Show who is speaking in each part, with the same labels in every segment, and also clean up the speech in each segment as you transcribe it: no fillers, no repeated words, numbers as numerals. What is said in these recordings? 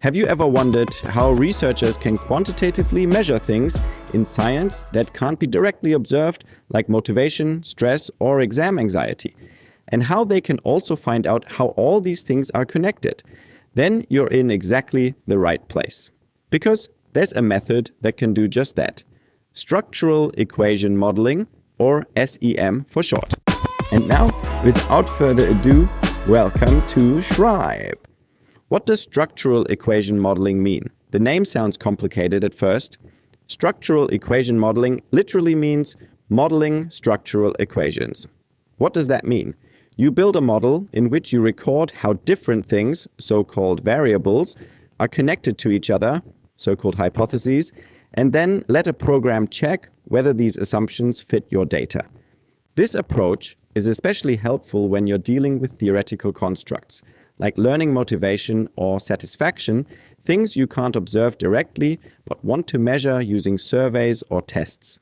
Speaker 1: Have you ever wondered how researchers can quantitatively measure things in science that can't be directly observed, like motivation, stress, or exam anxiety? And how they can also find out how all these things are connected? Then you're in exactly the right place. Because there's a method that can do just that. Structural equation modeling, or SEM for short. And now, without further ado, welcome to Shribe. What does structural equation modeling mean? The name sounds complicated at first. Structural equation modeling literally means modeling structural equations. What does that mean? You build a model in which you record how different things, so-called variables, are connected to each other, so-called hypotheses, and then let a program check whether these assumptions fit your data. This approach is especially helpful when you're dealing with theoretical constructs, like learning motivation or satisfaction, things you can't observe directly but want to measure using surveys or tests.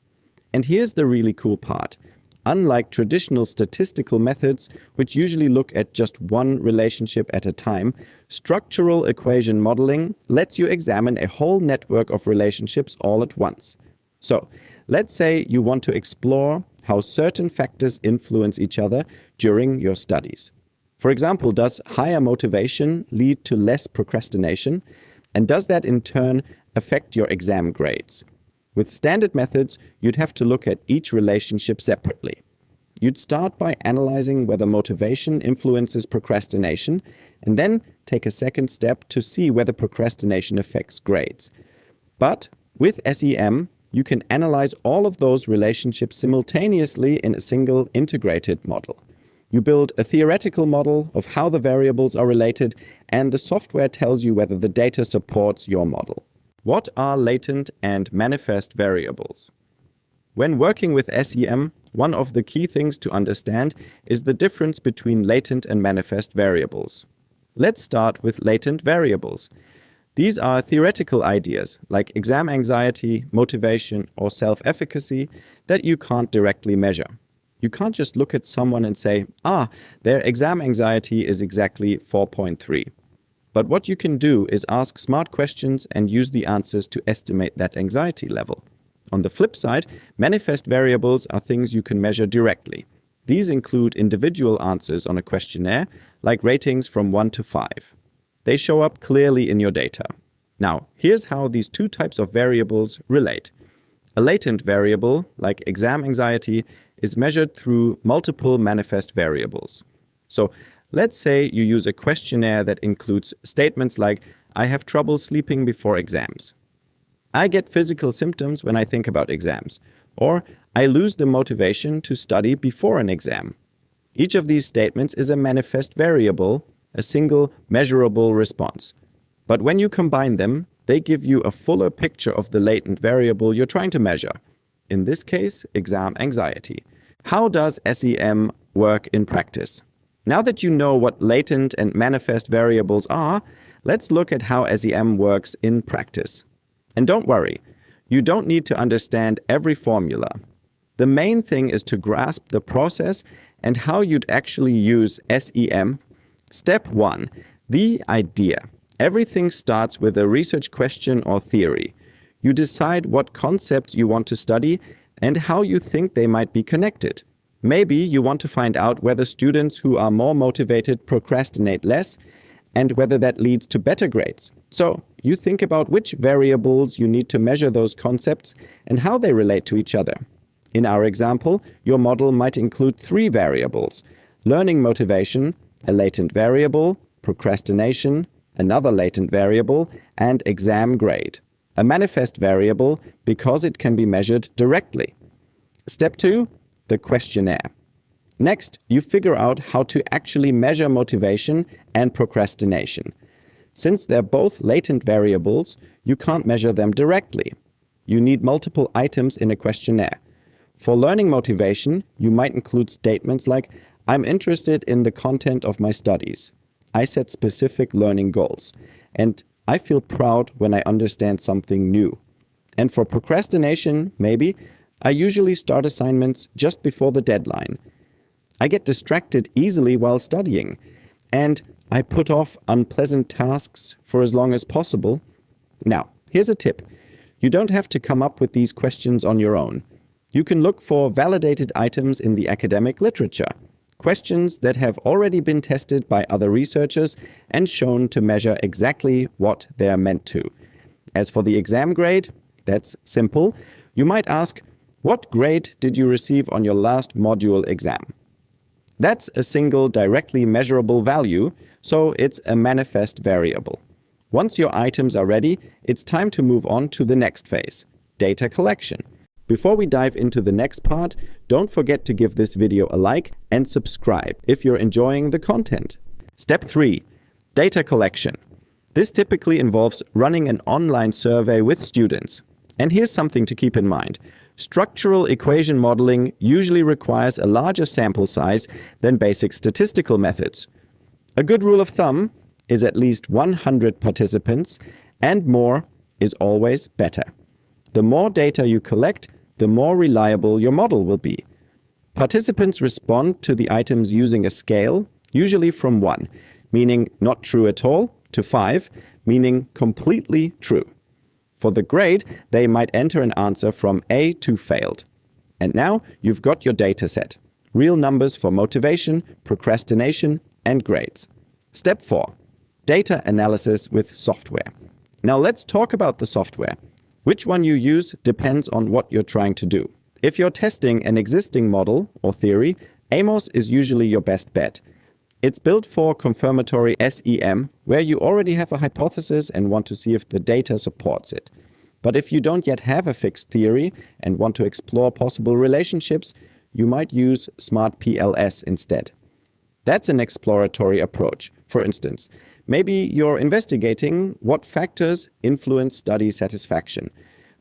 Speaker 1: And here's the really cool part. Unlike traditional statistical methods, which usually look at just one relationship at a time, structural equation modeling lets you examine a whole network of relationships all at once. So, let's say you want to explore how certain factors influence each other during your studies. For example, does higher motivation lead to less procrastination? And does that in turn affect your exam grades? With standard methods, you'd have to look at each relationship separately. You'd start by analyzing whether motivation influences procrastination, and then take a second step to see whether procrastination affects grades. But with SEM, you can analyze all of those relationships simultaneously in a single integrated model. You build a theoretical model of how the variables are related, and the software tells you whether the data supports your model. What are latent and manifest variables? When working with SEM, one of the key things to understand is the difference between latent and manifest variables. Let's start with latent variables. These are theoretical ideas like exam anxiety, motivation, or self-efficacy that you can't directly measure. You can't just look at someone and say, their exam anxiety is exactly 4.3. But what you can do is ask smart questions and use the answers to estimate that anxiety level. On the flip side, manifest variables are things you can measure directly. These include individual answers on a questionnaire, like ratings from 1 to 5. They show up clearly in your data. Now, here's how these two types of variables relate. A latent variable, like exam anxiety, is measured through multiple manifest variables. So, let's say you use a questionnaire that includes statements like, I have trouble sleeping before exams. I get physical symptoms when I think about exams. Or, I lose the motivation to study before an exam. Each of these statements is a manifest variable, a single measurable response. But when you combine them, they give you a fuller picture of the latent variable you're trying to measure. In this case, exam anxiety. How does SEM work in practice? Now that you know what latent and manifest variables are, let's look at how SEM works in practice. And don't worry, you don't need to understand every formula. The main thing is to grasp the process and how you'd actually use SEM. Step 1. The idea. Everything starts with a research question or theory. You decide what concepts you want to study and how you think they might be connected. Maybe you want to find out whether students who are more motivated procrastinate less and whether that leads to better grades. So, you think about which variables you need to measure those concepts and how they relate to each other. In our example, your model might include 3 variables: learning motivation, a latent variable, procrastination, another latent variable, and exam grade. A manifest variable because it can be measured directly. Step 2, the questionnaire. Next, you figure out how to actually measure motivation and procrastination. Since they're both latent variables, you can't measure them directly. You need multiple items in a questionnaire. For learning motivation, you might include statements like, I'm interested in the content of my studies. I set specific learning goals. And I feel proud when I understand something new. And for procrastination, maybe, I usually start assignments just before the deadline. I get distracted easily while studying. And I put off unpleasant tasks for as long as possible. Now, here's a tip. You don't have to come up with these questions on your own. You can look for validated items in the academic literature, questions that have already been tested by other researchers and shown to measure exactly what they are meant to. As for the exam grade, that's simple. You might ask, what grade did you receive on your last module exam? That's a single directly measurable value, so it's a manifest variable. Once your items are ready, it's time to move on to the next phase, data collection. Before we dive into the next part, don't forget to give this video a like and subscribe if you're enjoying the content. Step 3. Data collection. This typically involves running an online survey with students. And here's something to keep in mind. Structural equation modeling usually requires a larger sample size than basic statistical methods. A good rule of thumb is at least 100 participants, and more is always better. The more data you collect, the more reliable your model will be. Participants respond to the items using a scale, usually from 1, meaning not true at all, to 5, meaning completely true. For the grade, they might enter an answer from A to failed. And now you've got your data set. Real numbers for motivation, procrastination, and grades. Step 4. Data analysis with software. Now let's talk about the software. Which one you use depends on what you're trying to do. If you're testing an existing model or theory, Amos is usually your best bet. It's built for confirmatory SEM, where you already have a hypothesis and want to see if the data supports it. But if you don't yet have a fixed theory and want to explore possible relationships, you might use SmartPLS instead. That's an exploratory approach. For instance, maybe you're investigating what factors influence study satisfaction,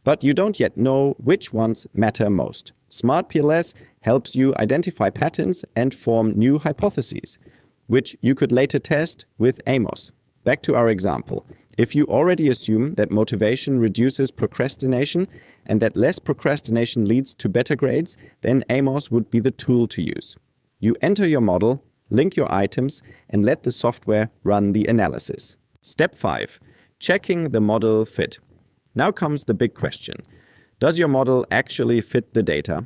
Speaker 1: but you don't yet know which ones matter most. SmartPLS helps you identify patterns and form new hypotheses, which you could later test with Amos. Back to our example. If you already assume that motivation reduces procrastination and that less procrastination leads to better grades, then Amos would be the tool to use. You enter your model, link your items, and let the software run the analysis. Step 5. Checking the model fit. Now comes the big question. Does your model actually fit the data?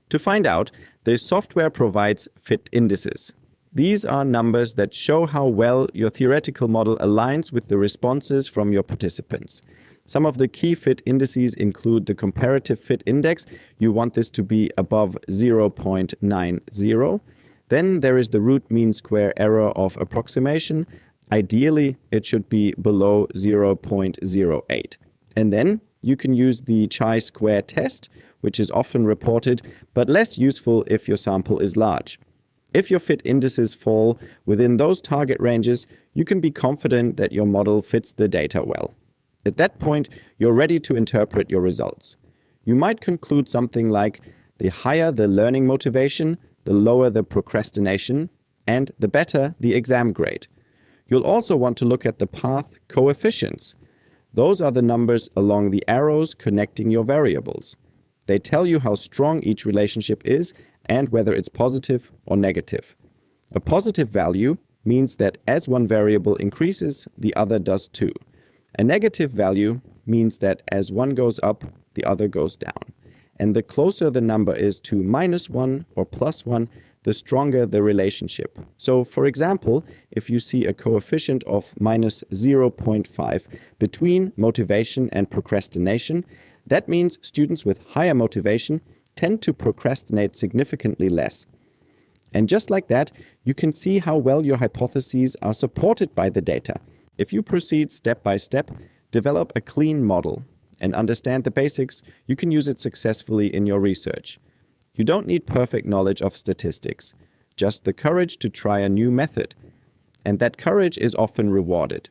Speaker 1: To find out, the software provides fit indices. These are numbers that show how well your theoretical model aligns with the responses from your participants. Some of the key fit indices include the comparative fit index. You want this to be above 0.90. Then there is the root mean square error of approximation. Ideally, it should be below 0.08. And then you can use the chi-square test, which is often reported, but less useful if your sample is large. If your fit indices fall within those target ranges, you can be confident that your model fits the data well. At that point, you're ready to interpret your results. You might conclude something like, the higher the learning motivation, the lower the procrastination, and the better the exam grade. You'll also want to look at the path coefficients. Those are the numbers along the arrows connecting your variables. They tell you how strong each relationship is and whether it's positive or negative. A positive value means that as one variable increases, the other does too. A negative value means that as one goes up, the other goes down. And the closer the number is to -1 or +1, the stronger the relationship. So, for example, if you see a coefficient of -0.5 between motivation and procrastination, that means students with higher motivation tend to procrastinate significantly less. And just like that, you can see how well your hypotheses are supported by the data. If you proceed step by step, develop a clean model, and understand the basics, you can use it successfully in your research. You don't need perfect knowledge of statistics, just the courage to try a new method. And that courage is often rewarded.